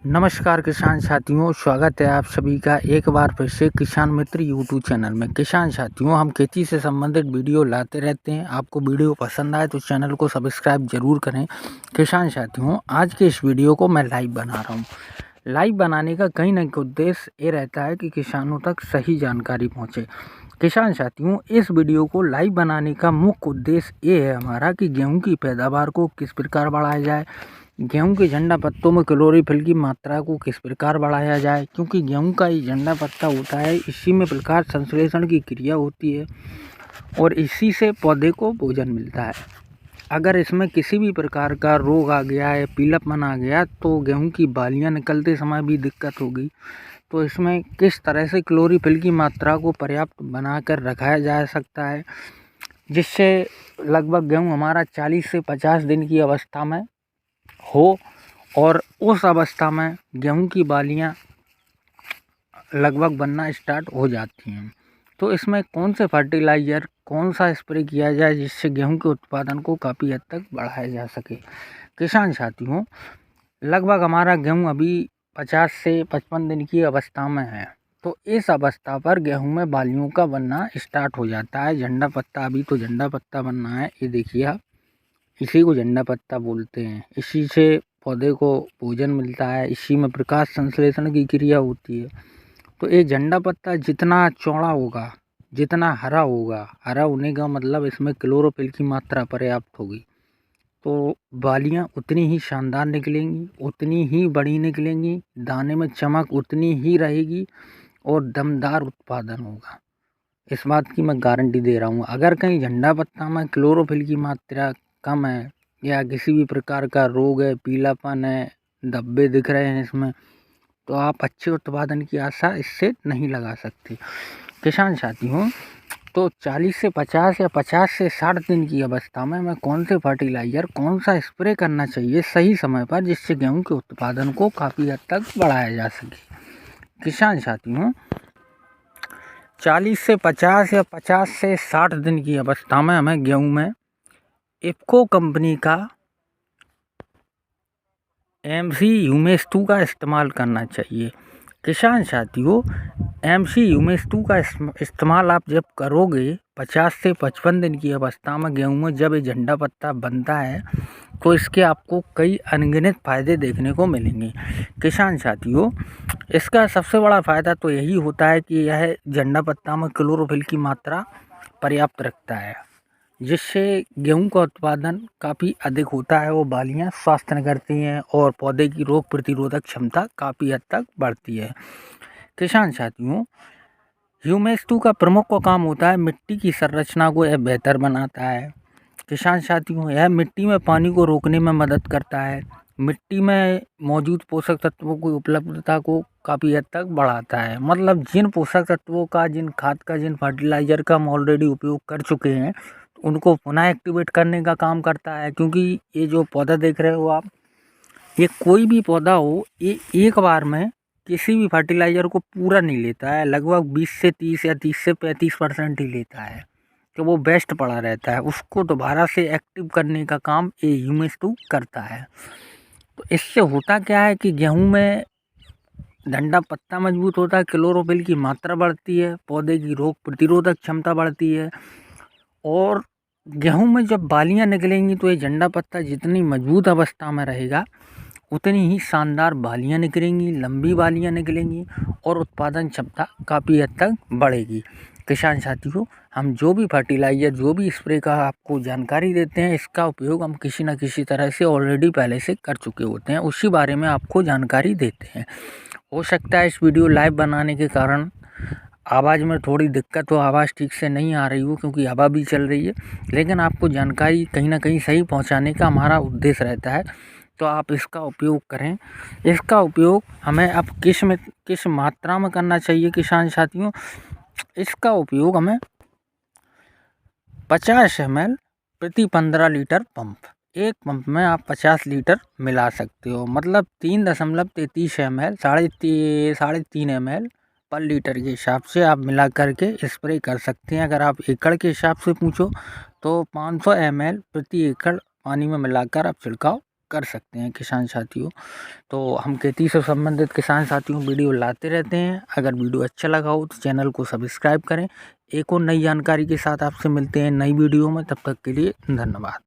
नमस्कार किसान साथियों, स्वागत है आप सभी का एक बार फिर से किसान मित्र यूट्यूब चैनल में। किसान साथियों, हम खेती से संबंधित वीडियो लाते रहते हैं। आपको वीडियो पसंद आए तो चैनल को सब्सक्राइब जरूर करें। किसान साथियों, आज के इस वीडियो को मैं लाइव बना रहा हूँ। लाइव बनाने का कहीं ना कहीं उद्देश्य ये रहता है कि किसानों तक सही जानकारी पहुँचे। किसान साथियों, इस वीडियो को लाइव बनाने का मुख्य उद्देश्य ये है हमारा कि गेहूँ की पैदावार को किस प्रकार बढ़ाया जाए, गेहूं के झंडा पत्तों में क्लोरोफिल की मात्रा को किस प्रकार बढ़ाया जाए, क्योंकि गेहूं का ये झंडा पत्ता होता है, इसी में प्रकाश संश्लेषण की क्रिया होती है और इसी से पौधे को भोजन मिलता है। अगर इसमें किसी भी प्रकार का रोग आ गया है, पीलापन आ गया, तो गेहूं की बालियां निकलते समय भी दिक्कत होगी। तो इसमें किस तरह से क्लोरोफिल की मात्रा को पर्याप्त बनाकर रखा जा सकता है, जिससे लगभग गेहूँ हमारा 40 से 50 दिन की अवस्था में हो और उस अवस्था में गेहूं की बालियां लगभग बनना स्टार्ट हो जाती हैं। तो इसमें कौन से फर्टिलाइज़र, कौन सा स्प्रे किया जाए जिससे गेहूं के उत्पादन को काफ़ी हद तक बढ़ाया जा सके। किसान साथियों, लगभग हमारा गेहूं अभी 50 से 55 दिन की अवस्था में है। तो इस अवस्था पर गेहूं में बालियों का बनना स्टार्ट हो जाता है। झंडा पत्ता, अभी तो झंडा पत्ता बनना है, ये देखिए आप, इसी को झंडा पत्ता बोलते हैं। इसी से पौधे को भोजन मिलता है, इसी में प्रकाश संश्लेषण की क्रिया होती है। तो ये झंडा पत्ता जितना चौड़ा होगा, जितना हरा होगा, हरा होने का मतलब इसमें क्लोरोफिल की मात्रा पर्याप्त होगी, तो बालियाँ उतनी ही शानदार निकलेंगी, उतनी ही बड़ी निकलेंगी, दाने में चमक उतनी ही रहेगी और दमदार उत्पादन होगा। इस बात की मैं गारंटी दे रहा हूँ। अगर कहीं झंडा पत्ता में क्लोरोफिल की मात्रा कम है या किसी भी प्रकार का रोग है, पीलापन है, धब्बे दिख रहे हैं इसमें, तो आप अच्छे उत्पादन की आशा इससे नहीं लगा सकते। किसान साथियों, तो 40 से 50 या 50 से 60 दिन की अवस्था में हमें कौन से फर्टिलाइज़र, कौन सा स्प्रे करना चाहिए सही समय पर, जिससे गेहूं के उत्पादन को काफ़ी हद तक बढ़ाया जा सके। किसान साथियों, 40 से 50 या 50 से 60 दिन की अवस्था में हमें गेहूं में इफ़को कंपनी का MC ह्यूमेस 2 का इस्तेमाल करना चाहिए। किसान साथियों, MC ह्यूमेस 2 का इस्तेमाल आप जब करोगे 50 से 55 दिन की अवस्था में गेहूं में, जब ये झंडा पत्ता बनता है, तो इसके आपको कई अनगिनत फ़ायदे देखने को मिलेंगे। किसान साथियों, इसका सबसे बड़ा फ़ायदा तो यही होता है कि यह झंडा पत्ता में क्लोरोफिल की मात्रा पर्याप्त रखता है, जिससे गेहूं का उत्पादन काफ़ी अधिक होता है, वो बालियां स्वास्थ्य करती हैं और पौधे की रोग प्रतिरोधक क्षमता काफ़ी हद तक बढ़ती है। किसान साथियों, ह्यूमेस 2 का प्रमुख काम होता है मिट्टी की संरचना को यह बेहतर बनाता है। किसान साथियों, यह मिट्टी में पानी को रोकने में मदद करता है, मिट्टी में मौजूद पोषक तत्वों की उपलब्धता को काफ़ी हद तक बढ़ाता है। मतलब जिन पोषक तत्वों का, जिन खाद का, जिन फर्टिलाइज़र का हम ऑलरेडी उपयोग कर चुके हैं, उनको पुनः एक्टिवेट करने का काम करता है। क्योंकि ये जो पौधा देख रहे हो आप, ये कोई भी पौधा हो, ये एक बार में किसी भी फर्टिलाइज़र को पूरा नहीं लेता है, लगभग 20 से 30 या 30 से 35% ही लेता है, तो वो बेस्ट पड़ा रहता है। उसको दोबारा से एक्टिव करने का काम ये ह्यूमेस 2 करता है। तो इससे होता क्या है कि गेहूं में डंडा पत्ता मजबूत होता है, क्लोरोफिल की मात्रा बढ़ती है, पौधे की रोग प्रतिरोधक क्षमता बढ़ती है और गेहूं में जब बालियां निकलेंगी तो ये झंडा पत्ता जितनी मजबूत अवस्था में रहेगा, उतनी ही शानदार बालियां निकलेंगी, लंबी बालियां निकलेंगी और उत्पादन क्षमता काफ़ी हद तक बढ़ेगी। किसान साथियों, हम जो भी फर्टिलाइज़र, जो भी स्प्रे का आपको जानकारी देते हैं, इसका उपयोग हम किसी न किसी तरह से ऑलरेडी पहले से कर चुके होते हैं, उसी बारे में आपको जानकारी देते हैं। हो सकता है इस वीडियो लाइव बनाने के कारण आवाज़ में थोड़ी दिक्कत हो, आवाज़ ठीक से नहीं आ रही हो, क्योंकि हवा भी चल रही है, लेकिन आपको जानकारी कहीं ना कहीं सही पहुंचाने का हमारा उद्देश्य रहता है। तो आप इसका उपयोग करें। इसका उपयोग हमें अब किस मात्रा में करना चाहिए किसान साथियों, इसका उपयोग हमें 50 ml प्रति 15 लीटर पंप, एक पंप में आप 50 लीटर मिला सकते हो, मतलब 3.33 ml, साढ़े तीन ml पर लीटर के हिसाब से आप मिला करके स्प्रे कर सकते हैं। अगर आप एकड़ के हिसाब से पूछो तो 500 ml प्रति एकड़ पानी में मिलाकर आप छिड़काव कर सकते हैं किसान साथियों। तो हम खेती से संबंधित किसान साथियों वीडियो लाते रहते हैं। अगर वीडियो अच्छा लगा हो तो चैनल को सब्सक्राइब करें। एक और नई जानकारी के साथ आपसे मिलते हैं नई वीडियो में, तब तक के लिए धन्यवाद।